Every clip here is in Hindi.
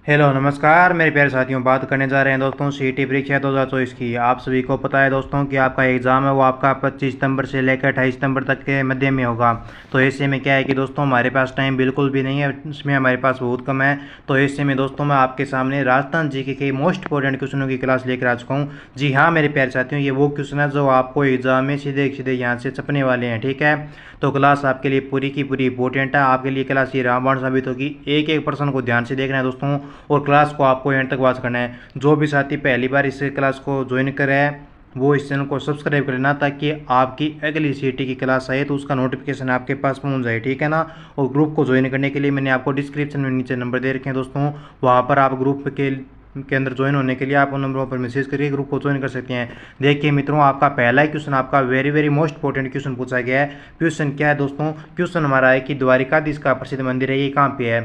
हेलो नमस्कार मेरे प्यारे साथियों। बात करने जा रहे हैं दोस्तों सीईटी परीक्षा 2024 की। आप सभी को पता है दोस्तों कि आपका एग्ज़ाम है वो आपका 25 सितंबर से लेकर 28 सितंबर तक के मध्य में होगा। तो ऐसे में क्या है कि दोस्तों हमारे पास टाइम बिल्कुल भी नहीं है, इसमें हमारे पास बहुत कम है। तो ऐसे में दोस्तों मैं आपके सामने राजस्थान जीके के मोस्ट इंपॉर्टेंट क्वेश्चनों की क्लास लेकर आ चुका हूँ। जी हाँ मेरे प्यारे साथियों, ये वो क्वेश्चन है जो आपको एग्जाम में सीधे सीधे यहाँ से छपने वाले हैं। ठीक है, तो क्लास आपके लिए पूरी की पूरी इंपॉर्टेंट है। आपके लिए क्लास ये रामबाण साबित होगी। एक एक पर्सन को ध्यान से देखना है दोस्तों, और क्लास को आपको एंड तक वॉच करना है। जो भी साथी पहली बार इस क्लास को ज्वाइन करे हैं वो इस चैनल को सब्सक्राइब कर लेना, ताकि आपकी अगली सीईटी की क्लास आए तो उसका नोटिफिकेशन आपके पास पहुंच जाए। ठीक है ना। और ग्रुप को ज्वाइन करने के लिए मैंने आपको डिस्क्रिप्शन में नीचे नंबर दे रखे हैं दोस्तों, वहाँ पर आप ग्रुप के अंदर ज्वाइन होने के लिए आप उन नंबरों पर मैसेज करके ग्रुप को ज्वाइन कर सकते हैं। देखिए मित्रों, आपका पहला ही क्वेश्चन आपका very very most important question पूछा गया है। क्वेश्चन क्या है दोस्तों? क्वेश्चन हमारा है कि द्वारिकाधीश का प्रसिद्ध मंदिर है, ये कहाँ पे है?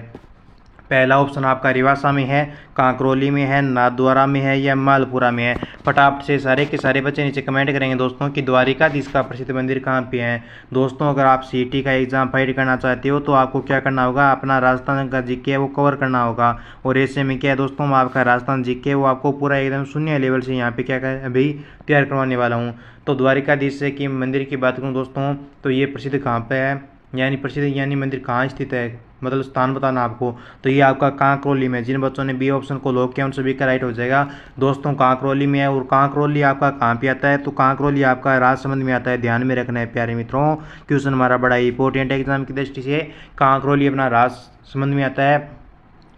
पहला ऑप्शन आपका रिवासा में है, कांकरोली में है, नाथद्वारा में है, या मालपुरा में है। फटाफट से सारे के सारे बच्चे नीचे कमेंट करेंगे दोस्तों कि द्वारिकाधीश का प्रसिद्ध मंदिर कहाँ पे है। दोस्तों अगर आप सीईटी का एग्जाम फाइट करना चाहते हो तो आपको क्या करना होगा, अपना राजस्थान का जीके है वो कवर करना होगा। और ऐसे में क्या है दोस्तों, मैं आपका राजस्थान जीके वो आपको पूरा एकदम शून्य लेवल से यहाँ पे क्या कर अभी तैयार करवाने वाला हूँ। तो द्वारिकाधीश से की मंदिर की बात करूँ दोस्तों, तो ये प्रसिद्ध कहाँ पे है, यानी प्रसिद्ध यानी मंदिर कहाँ स्थित है, मतलब स्थान बताना आपको। तो ये आपका कांकरोली में। जिन बच्चों ने बी ऑप्शन को लॉक किया उन सभी का राइट हो जाएगा दोस्तों। कांकरोली में है। और कांकरोली आपका कहाँ पे आता है? तो कांकरोली आपका राजसमंद में आता है। ध्यान में रखना है प्यारे मित्रों, क्वेश्चन हमारा बड़ा इंपॉर्टेंट है एग्जाम की दृष्टि से। कांकरोली अपना राजसमंद में आता है।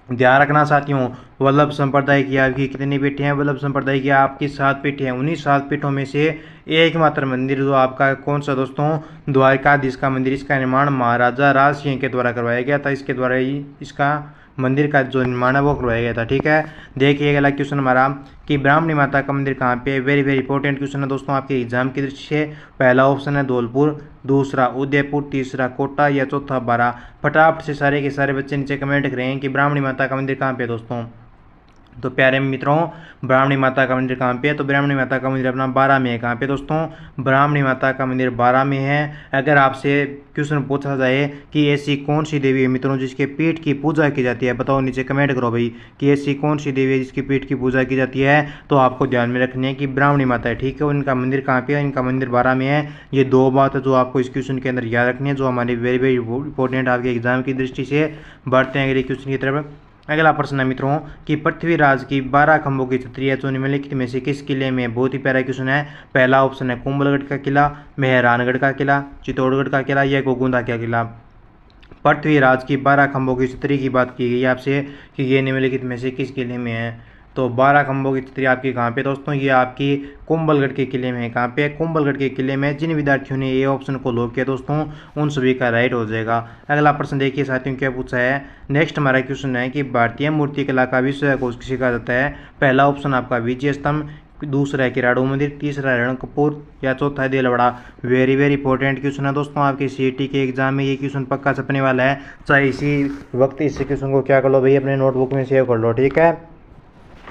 ध्यान रखना साथियों, वल्लभ संप्रदाय की आपकी कितनी पीठें हैं? वल्लभ संप्रदाय की आपकी 7 पीठें हैं। उन्हीं 7 पीठों में से एकमात्र मंदिर जो आपका कौन सा दोस्तों? द्वारिकाधीश का मंदिर। इसका निर्माण महाराजा राज सिंह के द्वारा करवाया गया था। इसके द्वारा ही इसका मंदिर का जो निर्माण है वो करवाया गया था। ठीक है, देखिए अगला क्वेश्चन हमारा कि ब्राह्मणी माता का मंदिर कहाँ पे है। वेरी वेरी इंपॉर्टेंट क्वेश्चन है दोस्तों आपके एग्जाम की दृष्टि से। पहला ऑप्शन है धौलपुर, दूसरा उदयपुर, तीसरा कोटा, या चौथा बारा। फटाफट से सारे के सारे बच्चे नीचे कमेंट करें कि ब्राह्मणी माता का मंदिर कहाँ पे है दोस्तों। तो प्यारे मित्रों, ब्राह्मणी माता का मंदिर कहाँ पे है? तो ब्राह्मणी माता का मंदिर अपना बारा में है। कहाँ पे दोस्तों? ब्राह्मणी माता का मंदिर बारा में है। अगर आपसे क्वेश्चन पूछा जाए कि ऐसी कौन सी देवी है मित्रों जिसके पीठ की पूजा की जाती है, बताओ नीचे कमेंट करो भाई कि ऐसी कौन सी देवी है जिसकी पीठ की पूजा की जाती है। तो आपको ध्यान में रखनी है कि ब्राह्मणी माता है। ठीक है, और इनका मंदिर कहाँ पे है? इनका मंदिर बारा में है। ये दो बात है जो आपको इस क्वेश्चन के अंदर याद रखनी है, जो हमारी वेरी वेरी इंपॉर्टेंट आपके एग्जाम की दृष्टि से। बढ़ते हैं अगले क्वेश्चन की तरफ। अगला प्रश्न है मित्रों कि पृथ्वीराज की 12 खंभों की छतरी है जो निम्नलिखित में से किस किले में? बहुत ही प्यारा क्वेश्चन है। पहला ऑप्शन है कुंभलगढ़ का किला, मेहरानगढ़ का किला, चित्तौड़गढ़ का किला, या गोगुंदा का किला। पृथ्वीराज की 12 खंभों की छतरी की बात की गई है आपसे कि ये निम्नलिखित में से किस किले में है। तो 12 खंभों की छतरी आपकी कहाँ पे दोस्तों? ये आपकी कुंभलगढ़ के किले में है। कहाँ पे? कुंभलगढ़ के किले में। जिन विद्यार्थियों ने ये ऑप्शन को लॉक किया दोस्तों उन सभी का राइट हो जाएगा। अगला प्रश्न देखिए साथियों क्या पूछा है। नेक्स्ट हमारा क्वेश्चन है कि भारतीय मूर्ति कला का विश्वकोश किसे कहा जाता है? पहला ऑप्शन आपका विजय स्तंभ, दूसरा है किराड़ू मंदिर, तीसरा रणकपुर, या चौथा है Delwara. Very very important question है दोस्तों आपके सीईटी के एग्जाम में। ये क्वेश्चन पक्का छपने वाला है। चाहे इसी वक्त इस क्वेश्चन को क्या कर लो भाई, अपने नोटबुक में सेव कर लो। ठीक है,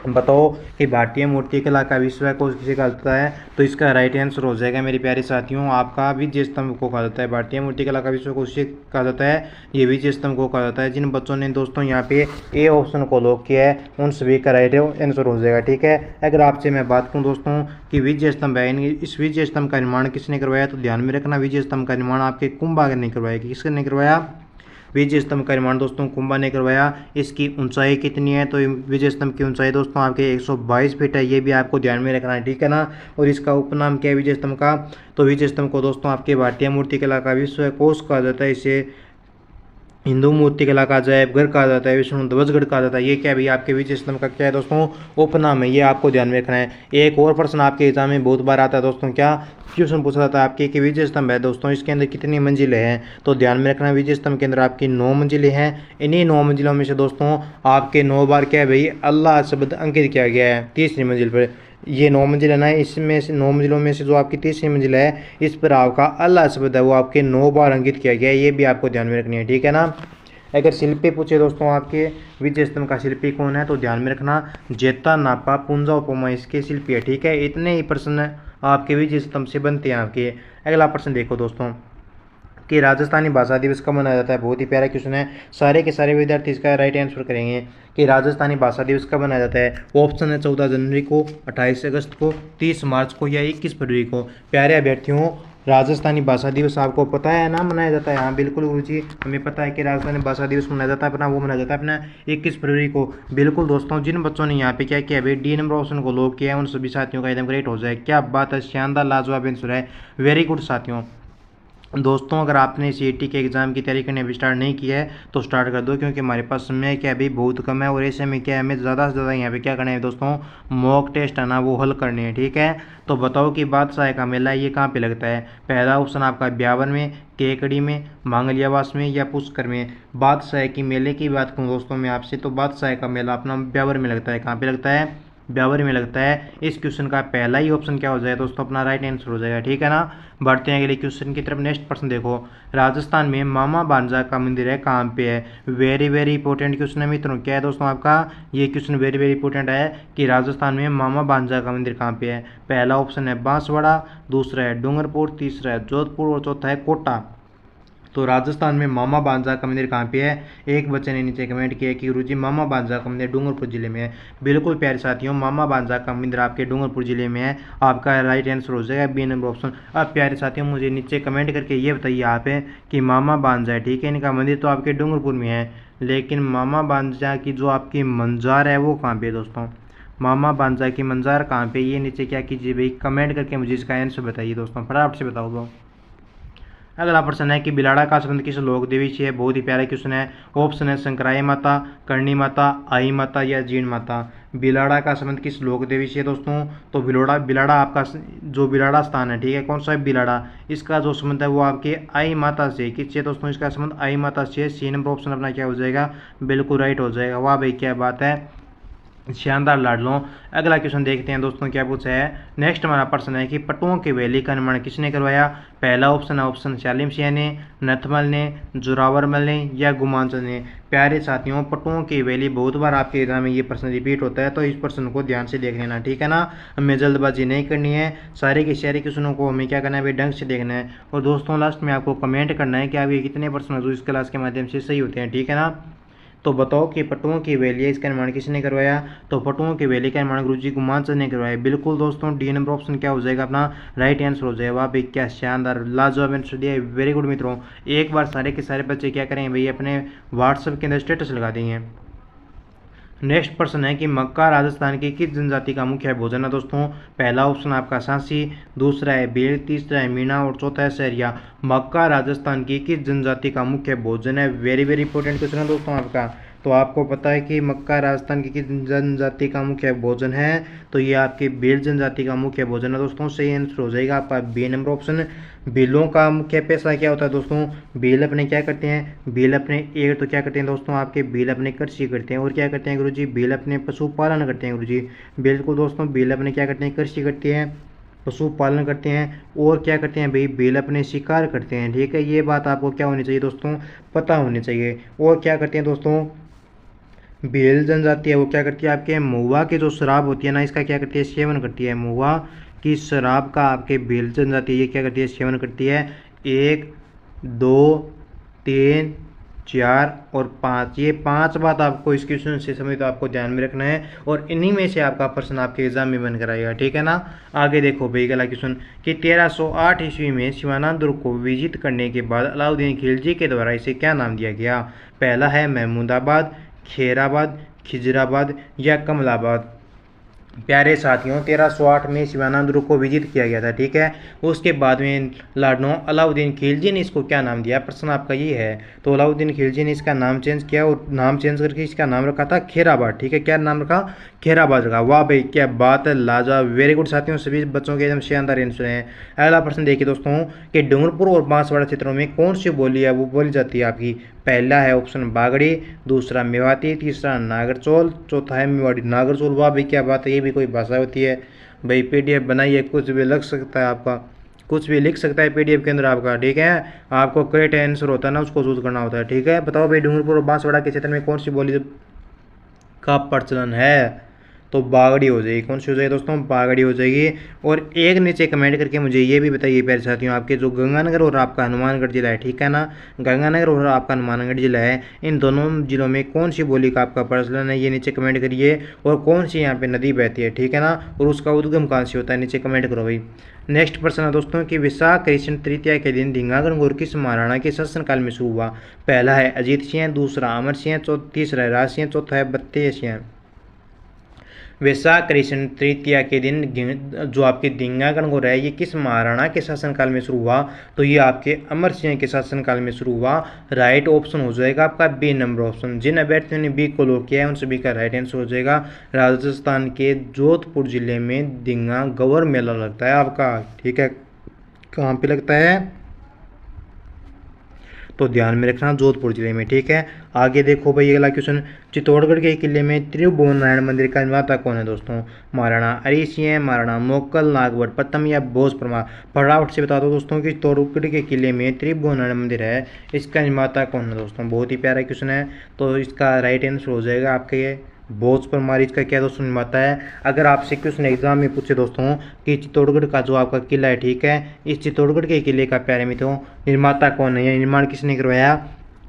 बताओ कि भारतीय मूर्ति कला का विश्वकोश किसे कहा जाता है? तो इसका राइट आंसर हो जाएगा मेरे प्यारे साथियों आपका विजय स्तंभ को कहा जाता है। भारतीय मूर्ति कला का विश्वकोश कहा जाता है, ये विजय स्तंभ को कहा जाता है। जिन बच्चों ने दोस्तों यहाँ पे ए ऑप्शन को लॉक किया है उन सभी का राइट आंसर हो जाएगा। ठीक है, अगर आपसे मैं बात करूँ दोस्तों कि विजय स्तंभ है, इस विजय स्तंभ का निर्माण किसने करवाया? तो ध्यान में रखना, विजय स्तंभ का निर्माण आपके कुंभा ने करवाया। किसने करवाया? विजय स्तंभ का निर्माण दोस्तों कुंभा ने करवाया। इसकी ऊंचाई कितनी है? तो विजय स्तंभ की ऊंचाई दोस्तों आपके 122 फीट है। ये भी आपको ध्यान में रखना है। ठीक है ना। और इसका उपनाम क्या है विजय स्तंभ का? तो विजय स्तंभ को दोस्तों आपके भारतीय मूर्ति कला का विश्वकोश कहा जाता है। इसे हिंदू मूर्ति कला का अजायबघर कहा जाता है, विष्णु ध्वजगढ़ कहा जाता है। ये क्या भाई आपके विजय स्तंभ का क्या है दोस्तों? उपनाम है। ये आपको ध्यान में रखना है। एक और प्रश्न आपके एग्जाम में बहुत बार आता है दोस्तों, क्या क्वेश्चन पूछा जाता है आपके कि विजय स्तंभ है दोस्तों इसके अंदर कितनी मंजिलें हैं? तो ध्यान में रखना, विजय स्तंभ के अंदर आपकी 9 मंजिलें हैं। इन्हीं 9 मंजिलों में से दोस्तों आपके 9 बार क्या है भाई अल्लाह शब्द अंकित किया गया है तीसरी मंजिल पर। ये 9 मंजिल है ना, इसमें से 9 मंजिलों में से जो आपकी तीसरी मंजिल है इस पर आपका अल्लाह शब्द है वो आपके 9 बार अंकित किया गया है। ये भी आपको ध्यान में रखनी है। ठीक है ना। अगर शिल्पी पूछे दोस्तों आपके विजय स्तंभ का शिल्पी कौन है, तो ध्यान में रखना जेता नापा पुंजा उपमा इसके शिल्पी है। ठीक है, इतने ही प्रश्न आपके विजय स्तंभ से बनते हैं आपके। अगला प्रश्न देखो दोस्तों कि राजस्थानी भाषा दिवस कब मनाया जाता है। बहुत ही प्यारा क्वेश्चन है, सारे के सारे विद्यार्थी इसका राइट आंसर करेंगे कि राजस्थानी भाषा दिवस कब मनाया जाता है। ऑप्शन है 14 जनवरी को, 28 अगस्त को, 30 मार्च को या 21 फरवरी को। प्यारे अभ्यर्थियों, राजस्थानी भाषा दिवस आपको पता है ना मनाया जाता है। हाँ बिल्कुल गुरुजी, हमें पता है कि राजस्थानी भाषा दिवस मनाया जाता है अपना, वो मनाया जाता है अपना 21 फरवरी को। बिल्कुल दोस्तों, जिन बच्चों ने यहाँ पे क्या किया भाई, डी नंबर ऑप्शन को लॉक किया है, उन सभी साथियों का एकदम ग्रेट हो जाए। क्या बात है, शानदार लाजवाब आंसर है, वेरी गुड साथियों। दोस्तों, अगर आपने सीईटी के एग्ज़ाम की तैयारी करने अभी स्टार्ट नहीं किया है तो स्टार्ट कर दो, क्योंकि हमारे पास समय क्या अभी बहुत कम है, और ऐसे में क्या हमें ज़्यादा से ज़्यादा यहाँ पे क्या करना है दोस्तों, मॉक टेस्ट है ना वो हल करने हैं। ठीक है, तो बताओ कि बादशाह का मेला ये कहाँ पे लगता है। पहला ऑप्शन आपका ब्यावर में, केकड़ी में, मांगलियावास में या पुष्कर में। बादशाह की मेले की बात करूँ दोस्तों मैं आपसे, तो बादशाह का मेला अपना ब्यावर में लगता है। कहाँ पे लगता है, ब्यावर में लगता है। इस क्वेश्चन का पहला ही ऑप्शन क्या हो जाएगा दोस्तों, अपना राइट आंसर हो जाएगा। ठीक है ना, बढ़ते हैं अगले क्वेश्चन की तरफ। नेक्स्ट प्रश्न देखो, राजस्थान में मामा भांजा का मंदिर है कहाँ पे है। वेरी वेरी इंपॉर्टेंट क्वेश्चन है मित्रों। क्या है दोस्तों आपका ये क्वेश्चन वेरी वेरी इंपॉर्टेंट है कि राजस्थान में मामा भांजा का मंदिर कहाँ पे है। पहला ऑप्शन है बांसवाड़ा, दूसरा है डूंगरपुर, तीसरा है जोधपुर और चौथा है कोटा। तो राजस्थान में मामा भांजा का मंदिर कहाँ पे है। एक बच्चे ने नीचे कमेंट किया कि गुरुजी मामा भांजा का मंदिर डूंगरपुर जिले में है। बिल्कुल प्यारे साथियों, मामा भांजा का मंदिर आपके डूंगरपुर जिले में है। आपका राइट आंसर हो जाएगा बी नंबर ऑप्शन। अब प्यारे साथियों, मुझे नीचे कमेंट करके ये बताइए आप कि मामा भांजा है, ठीक है, इनका मंदिर तो आपके डूंगरपुर में है, लेकिन मामा भांजा की जो आपकी मंजार है वो कहाँ पे है दोस्तों। मामा भांजा की मंजार कहाँ पे, ये नीचे क्या कीजिए भाई, कमेंट करके मुझे इसका आंसर बताइए दोस्तों, फटाफट से बताओ दो। अगला प्रश्न है कि बिलाड़ा का संबंध किस लोक देवी से है। बहुत ही प्यारा क्वेश्चन है। ऑप्शन है शंकराई माता, करणी माता, आई माता या जीण माता। बिलाड़ा का संबंध किस लोक देवी से है दोस्तों, तो बिलाड़ा आपका जो बिलाड़ा स्थान है, ठीक है, कौन सा है बिलाड़ा, इसका जो संबंध है वो आपके आई माता से। किससे दोस्तों, इसका संबंध आई माता से। सी नंबर ऑप्शन अपना क्या हो जाएगा, बिल्कुल राइट हो जाएगा। वाह भाई क्या बात है, शानदार लाडलों। अगला क्वेश्चन देखते हैं दोस्तों क्या पूछा है। नेक्स्ट हमारा प्रश्न है कि पट्टुओं की वैली का निर्माण किसने करवाया। पहला ऑप्शन है ऑप्शन शालिम सिंह ने, नथमल ने, जोरावरमल ने या गुमांचल ने। प्यारे साथियों, पट्टुओं की वैली बहुत बार आपके एग्जाम में ये प्रश्न रिपीट होता है, तो इस प्रश्न को ध्यान से देख लेना, ठीक है ना। हमें जल्दबाजी नहीं करनी है, सारे के सारे क्वेश्चनों को हमें क्या करना है भाई, ढंग से देखना है। और दोस्तों लास्ट में आपको कमेंट करना है कि आप ये कितने प्रश्न जो इस क्लास के माध्यम से सही होते हैं, ठीक है ना। तो बताओ कि पट्टुओं की वैली है, इसका निर्माण किसने करवाया। तो पट्टुओं की वैली का निर्माण गुरुजी गुमांचल ने करवाया। बिल्कुल दोस्तों, डी नंबर ऑप्शन क्या हो जाएगा, अपना राइट आंसर हो जाएगा। भाई क्या शानदार लाजवाब आंसर दिया है, वेरी गुड मित्रों। एक बार सारे के सारे बच्चे क्या करेंगे भाई, अपने व्हाट्सएप के अंदर स्टेटस लगा देंगे। नेक्स्ट प्रश्न है कि मक्का राजस्थान की किस जनजाति का मुख्य भोजन है दोस्तों। पहला ऑप्शन आपका सांसी, दूसरा है भील, तीसरा है मीणा और चौथा है सहरिया। मक्का राजस्थान की किस जनजाति का मुख्य भोजन है। वेरी वेरी इंपॉर्टेंट क्वेश्चन है दोस्तों आपका। तो आपको पता है कि मक्का राजस्थान की किस जनजाति का मुख्य भोजन है, तो ये आपकी भील जनजाति का मुख्य भोजन है दोस्तों। सही आंसर हो जाएगा आपका बी नंबर ऑप्शन। भीलों का मुख्य पेशा क्या होता है दोस्तों, भील अपने क्या करते हैं, भील अपने एक तो क्या करते हैं दोस्तों आपके, भील अपने कृषि करते हैं, और क्या करते हैं गुरुजी, भील अपने पशुपालन करते हैं गुरुजी। बिल्कुल दोस्तों, भील अपने क्या करते हैं, कृषि करते हैं, पशुपालन करते हैं, और क्या करते हैं भाई, भील अपने शिकार करते हैं, ठीक है। ये बात आपको क्या होनी चाहिए दोस्तों, पता होनी चाहिए। और क्या करते हैं दोस्तों, भील जनजाति है वो क्या करती है, आपके महुआ की जो शराब होती है ना, इसका क्या करती है, सेवन करती है। महुआ की शराब का आपके भील जनजाति ये क्या करती है, सेवन करती है। 1 2 3 4 और 5, ये 5 बात आपको इस क्वेश्चन से समझ तो आपको ध्यान में रखना है, और इन्हीं में से आपका प्रश्न आपके एग्जाम में बनकर आएगा, ठीक है ना। आगे देखो भाई अगला क्वेश्चन कि 1308 ईस्वी में शिवाना दुर्ग को विजित करने के बाद अलाउद्दीन खिलजी के द्वारा इसे क्या नाम दिया गया। पहला है महमूदाबाद, खेराबाद, खिजराबाद या कमलाबाद। प्यारे साथियों, 1308 में शिवाना दुर्ग को विजित किया गया था, ठीक है। उसके बाद में लाडनो अलाउद्दीन खिलजी ने इसको क्या नाम दिया, प्रश्न आपका ये है। तो अलाउद्दीन खिलजी ने इसका नाम चेंज किया, और नाम चेंज करके इसका नाम रखा था खेराबाद, ठीक है। क्या नाम रखा, खेराबाद रखा। वाह भाई क्या बात है, लाजवाब, वेरी गुड साथियों, सभी बच्चों के एकदम शानदार आंसर हैं। अगला प्रश्न देखिए दोस्तों कि डूंगरपुर और बांसवाड़ा क्षेत्रों में कौन सी बोली है वो बोली जाती है आपकी। पहला है ऑप्शन बागड़ी, दूसरा मेवाती, तीसरा नागरचौल, चौथा है मेवाड़ी। नागरचौल, वाह भाई क्या बात है, ये भी कोई भाषा होती है भाई। पीडीएफ बनाइए, कुछ भी लग सकता है आपका, कुछ भी लिख सकता है पीडीएफ के अंदर आपका, ठीक है। आपको करेक्ट आंसर होता है ना, उसको चूज करना होता है, ठीक है। बताओ भाई डूंगरपुर और बांसवाड़ा के क्षेत्र में कौन सी बोली का प्रचलन है। तो बागड़ी हो जाएगी। कौन सी हो जाएगी दोस्तों? बागड़ी हो जाएगी। और एक नीचे कमेंट करके मुझे ये भी बताइए प्यारे साथियों, आपके जो गंगानगर और आपका हनुमानगढ़ जिला है, ठीक है ना, गंगानगर और आपका हनुमानगढ़ जिला है, इन दोनों जिलों में कौन सी बोली का आपका प्रचलन है, ये नीचे कमेंट करिए। और कौन सी यहाँ पे नदी बहती है, ठीक है ना, और उसका उद्गम कहाँ से होता है, नीचे कमेंट करो भाई। नेक्स्ट प्रश्न है दोस्तों कि विशाख कृष्ण तृतीया के दिन ढींगा गणगौर किस महाराणा के शासनकाल में शुरू हुआ? पहला है अजीत सिंह, दूसरा अमर सिंह, तीसरा है राज सिंह, चौथा है बत्तीय सिंह। वैशाख कृष्ण तृतीया के दिन जो आपके ढींगा गणगौर है, ये किस महाराणा के शासनकाल में शुरू हुआ? तो ये आपके अमर सिंह के शासनकाल में शुरू हुआ। राइट ऑप्शन हो जाएगा आपका बी नंबर ऑप्शन। जिन अभ्यर्थियों ने बी को लॉक किया है उन सभी का राइट आंसर हो जाएगा राजस्थान के जोधपुर जिले में ढींगा गौर मेला लगता है आपका, ठीक है। कहाँ पे लगता है? तो ध्यान में रखना, जोधपुर जिले में, ठीक है। आगे देखो भाई अगला क्वेश्चन, चित्तौड़गढ़ के किले में त्रिभुवन नारायण मंदिर का निर्माता कौन है दोस्तों? महाराणा हरि सिंह, महाराणा मोक्कल नागभट्ट प्रथम या भोज परमार? फटाफट से बता दो दोस्तों कि चित्तौड़गढ़ के किले में त्रिभुवन नारायण मंदिर है, इसका निर्माता कौन है दोस्तों? बहुत ही प्यारा क्वेश्चन है। तो इसका राइट आंसर हो जाएगा आपके ये भोज परमार, इसका क्या दोस्तों निर्माता है। अगर आपसे क्वेश्चन एग्जाम में पूछे दोस्तों कि चित्तौड़गढ़ का जो आपका किला है, ठीक है, इस चित्तौड़गढ़ के किले का प्यारे मित्रों निर्माता कौन है या निर्माण किसने करवाया,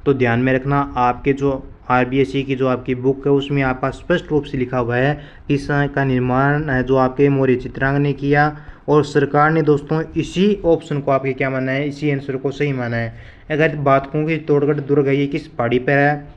तो ध्यान में रखना आपके जो आरबीएससी की जो आपकी बुक है उसमें आपका स्पष्ट रूप से लिखा हुआ है इस का निर्माण है जो आपके मौर्य चित्रांग ने किया। और सरकार ने दोस्तों इसी ऑप्शन को आपके क्या माना है, इसी आंसर को सही माना है। अगर बात कहूँ कि चित्तौड़गढ़ दुर्ग है ये किस पहाड़ी पर है,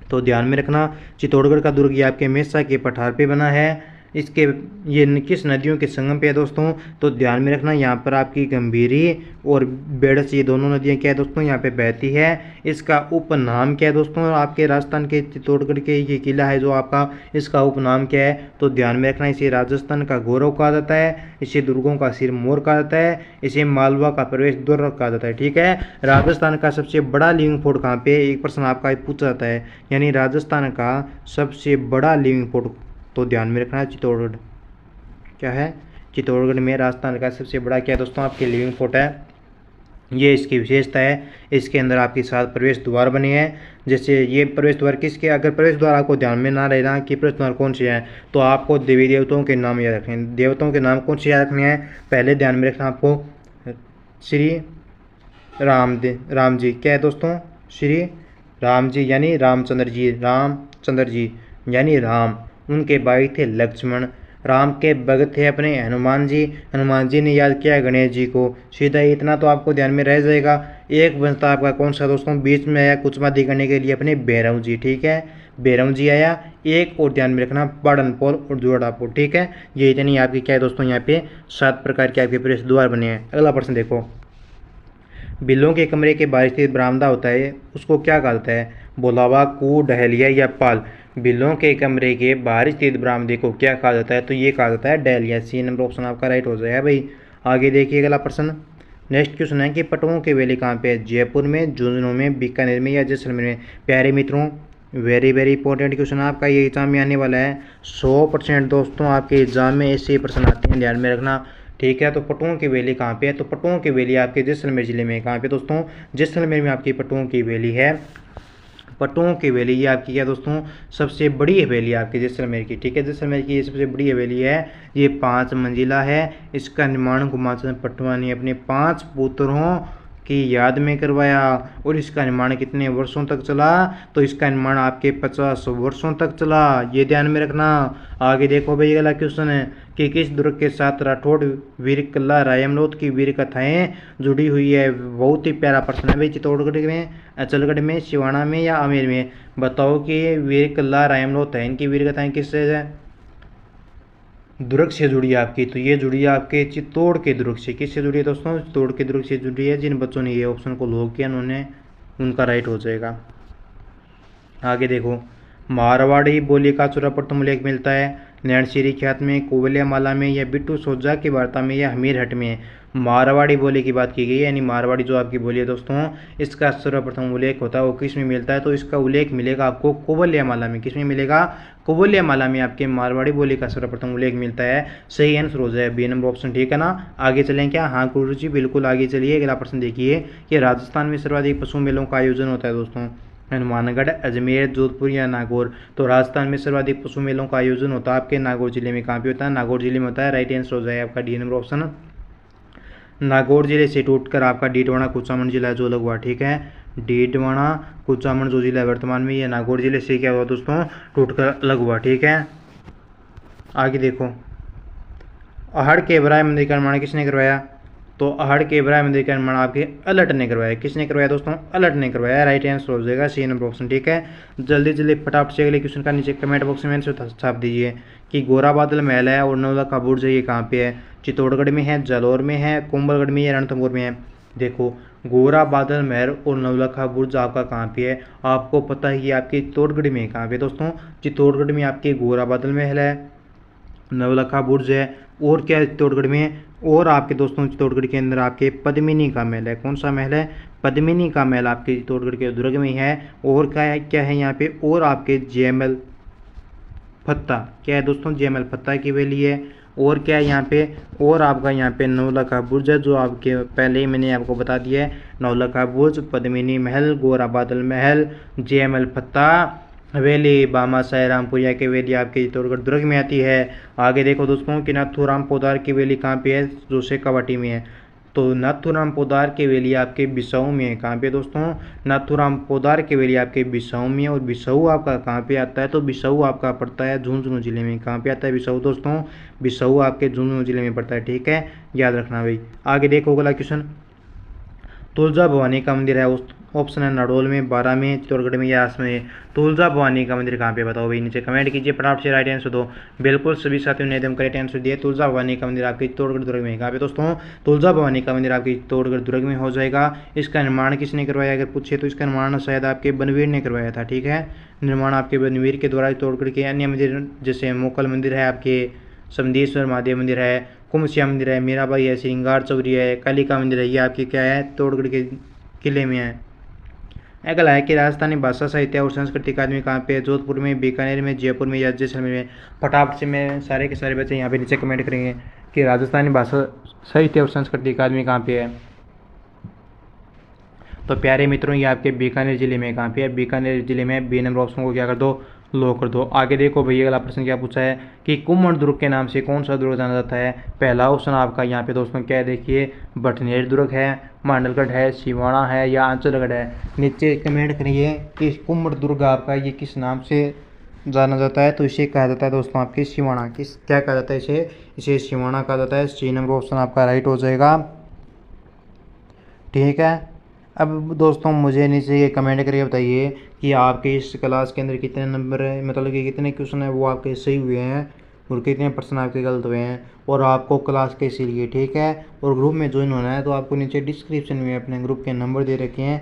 तो ध्यान में रखना चित्तौड़गढ़ का दुर्ग ये आपके मेसा के पठार पे बना है। इसके ये किस नदियों के संगम पे है दोस्तों? तो ध्यान में रखना यहाँ पर आपकी गंभीरी और बेड़स ये दोनों नदियाँ क्या है दोस्तों यहाँ पे बहती है। इसका उपनाम क्या है दोस्तों? आपके राजस्थान के चित्तौड़गढ़ के ये किला है जो आपका, इसका उपनाम क्या है? तो ध्यान में रखना इसे राजस्थान का गौरव कहा जाता है, इसे दुर्गों का सिरमौर कहा जाता है, इसे मालवा का प्रवेश द्वार कहा जाता है, ठीक है। राजस्थान का सबसे बड़ा लिविंग फोर्ट कहाँ पे? एक प्रश्न आपका पूछा जाता है, यानी राजस्थान का सबसे बड़ा लिविंग फोर्ट, तो ध्यान में रखना है चित्तौड़गढ़ क्या है, चित्तौड़गढ़ में राजस्थान का सबसे बड़ा क्या है दोस्तों आपके लिविंग फोर्ट है। ये इसकी विशेषता है, इसके अंदर आपके 7 प्रवेश द्वार बने हैं। जैसे ये प्रवेश द्वार किसके, अगर प्रवेश द्वार आपको ध्यान में ना रहना कि प्रवेश द्वार कौन से हैं, तो आपको देवी देवताओं के नाम याद रखने हैं। देवताओं के नाम कौन से याद रखने हैं? पहले ध्यान में रखना आपको श्री राम जी क्या है दोस्तों? श्री राम जी यानी रामचंद्र जी यानी राम। उनके भाई थे लक्ष्मण। राम के भगत थे अपने हनुमान जी ने याद किया गणेश जी को। सीधा इतना तो आपको ध्यान में रह जाएगा। एक बनता आपका कौन सा दोस्तों? बीच में आया कुचमादी करने के लिए अपने भैरव जी, ठीक है, भैरव जी आया। एक और ध्यान में रखना बाड़नपोल और जोड़ापुर, ठीक है। ये इतनी आपकी क्या है दोस्तों यहाँ पे 7 प्रकार के आपके प्रवेश द्वार बने हैं। अगला प्रश्न देखो, बिल्लों के कमरे के बाहर स्थित बरामदा होता है उसको क्या कहा जाता है? बोलावा, कू, डहलिया या पाल? बिल्लों के कमरे के बाहर स्थित बरामदे को क्या कहा जाता है? तो ये कहा जाता है डहलिया। सी नंबर ऑप्शन आपका राइट हो जाएगा भाई। आगे देखिए अगला प्रश्न। नेक्स्ट क्वेश्चन है कि पटुओं की वैली कहाँ पे है? जयपुर में, झुंझुनू में, बीकानेर में या जैसलमेर में? प्यारे मित्रों वेरी वेरी इंपॉर्टेंट क्वेश्चन आपका ये एग्जाम में आने वाला है। 100% दोस्तों आपके एग्जाम में ऐसे प्रश्न आते हैं, ध्यान में रखना, ठीक है। तो पटुओं की वैली कहाँ पे है? तो पटुओं की वैली आपके जैसलमेर जिले में। कहाँ पे दोस्तों? जैसलमेर में आपकी पटुओं की वैली है। पटुओं की हवेली ये आपकी क्या दोस्तों? सबसे बड़ी हवेली आपकी जैसलमेर की, ठीक है। जैसलमेर की ये सबसे बड़ी हवेली है, ये 5 मंजिला है। इसका निर्माण गुमाचंद पटवा ने अपने 5 पुत्रों की याद में करवाया। और इसका निर्माण कितने वर्षों तक चला? तो इसका निर्माण आपके 50 वर्षों तक चला, ये ध्यान में रखना। आगे देखो भाई अगला क्वेश्चन है कि किस दुर्ग के साथ राठौड़ वीर किला रायमलोद की वीर कथाएं जुड़ी हुई है? बहुत ही प्यारा प्रश्न है भाई। चित्तौड़गढ़ में, अचलगढ़ में, सिवाना में या आमेर में? बताओ कि वीर किला रायमलोद है, इनकी वीर कथाएं किससे है? दुर्ग से जुड़ी है आपकी। तो ये जुड़ी है आपके चित्तौड़ के दुर्ग से। किससे जुड़ी है दोस्तों? चित्तौड़ के दुर्ग से जुड़ी है। जिन बच्चों ने ये ऑप्शन को लॉक किया उन्होंने, उनका राइट हो जाएगा। आगे देखो, मारवाड़ी बोली का सर्वप्रथम उल्लेख मिलता है नैणसीरी ख्यात में, कुवलिया माला में या बिट्टू सोजा की वार्ता में या हमीर हट में? मारवाड़ी बोली की बात की गई है, यानी मारवाड़ी जो आपकी बोली है दोस्तों, इसका सर्वप्रथम उल्लेख होता है वो किस में मिलता है? तो इसका उल्लेख मिलेगा आपको कुवलिया माला में। किस में मिलेगा? कुवलिया माला में आपके मारवाड़ी बोली का सर्वप्रथम उल्लेख मिलता है। सही आंसर हो जाए बी नंबर ऑप्शन, ठीक है ना। आगे चलें क्या? हाँ गुरु जी बिल्कुल आगे चलिए। अगला प्रश्न देखिए कि राजस्थान में सर्वाधिक पशु मेलों का आयोजन होता है दोस्तों। हनुमानगढ़, अजमेर, जोधपुर या नागौर। तो राजस्थान में सर्वाधिक पशु मेलों का आयोजन होता है आपके नागौर जिले में। कहाँ पे होता है? नागौर जिले में होता है। राइट आंसर हो जाएगा आपका डी नंबर ऑप्शन। नागौर जिले से टूटकर आपका डीडवाना कुचामन जिला जो अलग हुआ। ठीक है, डीडवाना कुचामन जो जिला है वर्तमान में, ये नागौर जिले से क्या हुआ दोस्तों? टूटकर अलग हुआ। ठीक है, आगे देखो, अहड़ के बराय मंदिर का निर्माण किसने करवाया? तो अहड़ के बराय मंदिर का निर्माण आपके अलट ने करवाया। किसने करवाया दोस्तों? अलट ने करवाया। राइट आंसर हो जाएगा सी नंबर ऑप्शन। ठीक है, जल्दी जल्दी फटाफट से अगले क्वेश्चन का नीचे कमेंट बॉक्स में आंसर छाप दीजिए कि गोरा बादल महल है और नौलखा बुर्ज ये कहाँ पे है? चित्तौड़गढ़ में है, जालौर में है, कुंभलगढ़ में या रणथंभौर में है? देखो, गोरा बादल महल और नौलखा बुर्ज आपका कहाँ पे है? आपको पता है कि आपके चित्तौड़गढ़ में। कहाँ पे दोस्तों? चित्तौड़गढ़ में आपके गोरा बादल महल है, नवलखा बुर्ज है, और क्या है चित्तौड़गढ़ में? और आपके दोस्तों चित्तौड़गढ़ के अंदर आपके पद्मिनी का महल है। कौन सा महल है? पद्मिनी का महल आपके चित्तौड़गढ़ के दुर्ग में है। और क्या है यहाँ पे? और आपके जयमल फत्ता, क्या है दोस्तों? जयमल फत्ता की वैली है। और क्या है यहाँ पे? और आपका यहाँ पे नौलखा बुर्ज है, जो आपके पहले ही मैंने आपको बता दिया है। नौलखा बुर्ज, पद्मिनी महल, गोरा बादल महल, जयमल फत्ता हवेली, बामा साई रामपुरिया की हवेली आपके चित्तौड़गढ़ दुर्ग में आती है। आगे देखो दोस्तों कि नाथूराम पोदार की हवेली कहाँ पे है? जो शेखावाटी में है। तो नाथूराम पोदार की हवेली आपके बिसाऊ में है। कहाँ पे दोस्तों? नाथूराम पोदार की हवेली आपके बिसाऊ में है। और बिसाऊ आपका कहाँ पे आता है? तो बिसाऊ आपका पड़ता है झुंझुनू जिले में। कहाँ पे आता है बिसाऊ दोस्तों? बिसाऊ आपके झुंझुनू जिले में पड़ता है। ठीक है, याद रखना भाई। आगे देखो अगला क्वेश्चन, तुलजा भवानी का मंदिर है, उस ऑप्शन है नाडोल में, बारा में, चित्तौड़गढ़ में या आस में। तुलजा भवानी का मंदिर कहाँ पे? बताओ भाई, नीचे कमेंट कीजिए फटाफट से राइट आंसर दो। बिल्कुल सभी साथियों ने एकदम करेक्ट आंसर दिए। तुलजा भवानी का मंदिर आपके चित्तौड़गढ़ दुर्ग में। कहाँ पे दोस्तों? तुलजा भवानी का मंदिर आपके चित्तौड़गढ़ दुर्ग में हो जाएगा। इसका निर्माण किसने करवाया अगर पूछे तो? इसका निर्माण शायद आपके बनवीर ने करवाया था। ठीक है, निर्माण आपके बनवीर के द्वारा। चित्तौड़गढ़ के अन्य मंदिर जैसे मोकल मंदिर है, आपके समदेश्वर महादेव मंदिर है, कुमसिया मंदिर है, मीराबाई है, श्रृंगार चौरी है, कालिका मंदिर है, ये आपके क्या है? चित्तौड़गढ़ के किले में है। अगला है कि राजस्थानी भाषा साहित्य और संस्कृति अकादमी कहाँ पे है? जोधपुर में, बीकानेर में, जयपुर में या जैसलमेर में? फटाफट से मैं सारे के सारे बच्चे यहाँ पे नीचे कमेंट करेंगे कि राजस्थानी भाषा साहित्य और संस्कृति अकादमी कहाँ पे है। तो प्यारे मित्रों, ये आपके बीकानेर जिले में। कहाँ पे है? बीकानेर जिले में। बी नंबर ऑप्शन को क्या कर दो? लो कर दो। आगे देखो भैया, अगला प्रश्न क्या पूछा है कि कुम्हण दुर्ग के नाम से कौन सा दुर्ग जाना जाता है? पहला ऑप्शन आपका यहाँ पे दोस्तों क्या है? देखिए, बटनेर दुर्ग है, मांडलगढ़ है, सिवाना है या आंचलगढ़ है? नीचे कमेंट करिए कि कुम्हण दुर्ग आपका ये किस नाम से जाना जाता है। तो इसे कहा जाता है दोस्तों आपके सिवाना। किस क्या कहा जाता है इसे सिवाना कहा जाता है। सी नंबर ऑप्शन आपका राइट हो जाएगा। ठीक है, अब दोस्तों मुझे नीचे ये कमेंट करके बताइए कि आपके इस क्लास के अंदर कितने नंबर है, मतलब कि कितने क्वेश्चन है वो आपके सही हुए हैं और कितने प्रश्न आपके गलत हुए हैं, और आपको क्लास कैसी लगी। ठीक है, और ग्रुप में ज्वाइन होना है तो आपको नीचे डिस्क्रिप्शन में अपने ग्रुप के नंबर दे रखे हैं,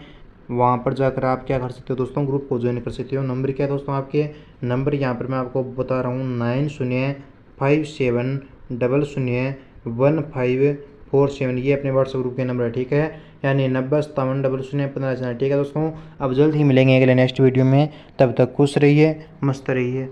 वहाँ पर जाकर आप क्या कर सकते हो दोस्तों? ग्रुप को ज्वाइन कर सकते हो। नंबर क्या है दोस्तों? आपके नंबर यहाँ पर मैं आपको बता रहा हूँ, 9057001547। ये अपने व्हाट्सएप ग्रुप के नंबर है। ठीक है, यानी 9057001547। ठीक है दोस्तों, अब जल्द ही मिलेंगे अगले नेक्स्ट वीडियो में। तब तक खुश रहिए, मस्त रहिए।